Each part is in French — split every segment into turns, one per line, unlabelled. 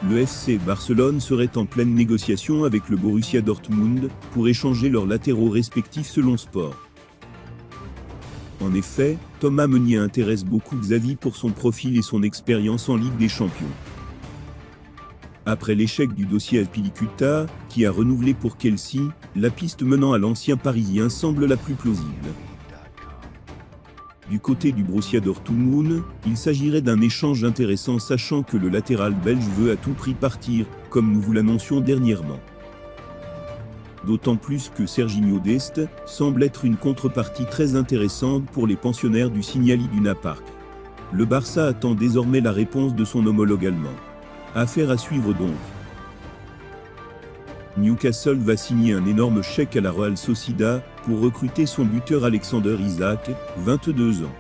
le FC Barcelone serait en pleine négociation avec le Borussia Dortmund pour échanger leurs latéraux respectifs selon Sport. En effet, Thomas Meunier intéresse beaucoup Xavi pour son profil et son expérience en Ligue des Champions. Après l'échec du dossier Azpilicueta, qui a renouvelé pour Chelsea, la piste menant à l'ancien Parisien semble la plus plausible. Du côté du Borussia Dortmund, il s'agirait d'un échange intéressant sachant que le latéral belge veut à tout prix partir, comme nous vous l'annoncions dernièrement. D'autant plus que Serginho Dest semble être une contrepartie très intéressante pour les pensionnaires du Signal Iduna Park. Le Barça attend désormais la réponse de son homologue allemand. Affaire à suivre donc. Newcastle va signer un énorme chèque à la Real Sociedad pour recruter son buteur Alexander Isak, 22 ans.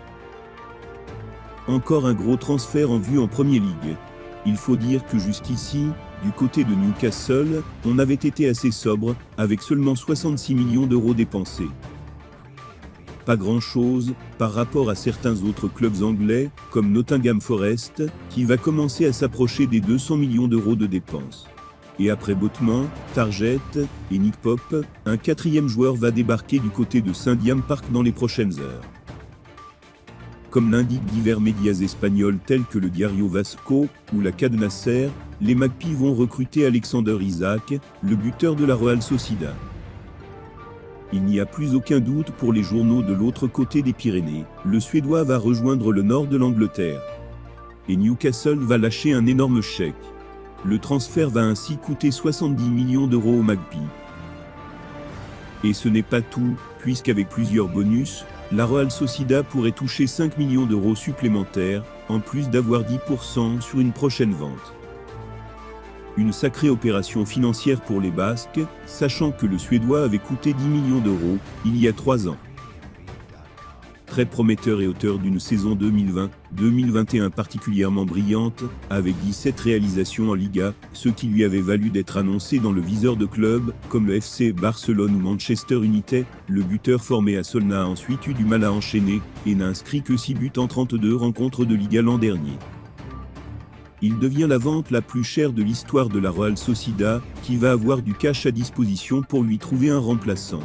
Encore un gros transfert en vue en Premier League. Il faut dire que jusqu'ici, du côté de Newcastle, on avait été assez sobre, avec seulement 66 millions d'euros dépensés. Pas grand-chose, par rapport à certains autres clubs anglais, comme Nottingham Forest, qui va commencer à s'approcher des 200 millions d'euros de dépenses. Et après Botman, Target et Nick Pope, un quatrième joueur va débarquer du côté de Saint-Diam Park dans les prochaines heures. Comme l'indiquent divers médias espagnols tels que le Diario Vasco ou la Cadena Ser, les Magpies vont recruter Alexander Isak, le buteur de la Real Sociedad. Il n'y a plus aucun doute pour les journaux de l'autre côté des Pyrénées, le Suédois va rejoindre le nord de l'Angleterre. Et Newcastle va lâcher un énorme chèque. Le transfert va ainsi coûter 70 millions d'euros aux Magpies. Et ce n'est pas tout, puisqu'avec plusieurs bonus, la Real Sociedad pourrait toucher 5 millions d'euros supplémentaires, en plus d'avoir 10% sur une prochaine vente. Une sacrée opération financière pour les Basques, sachant que le Suédois avait coûté 10 millions d'euros, il y a 3 ans. Très prometteur et auteur d'une saison 2020-2021 particulièrement brillante, avec 17 réalisations en Liga, ce qui lui avait valu d'être annoncé dans le viseur de clubs, comme le FC Barcelone ou Manchester United, le buteur formé à Solna a ensuite eu du mal à enchaîner, et n'a inscrit que 6 buts en 32 rencontres de Liga l'an dernier. Il devient la vente la plus chère de l'histoire de la Real Sociedad, qui va avoir du cash à disposition pour lui trouver un remplaçant.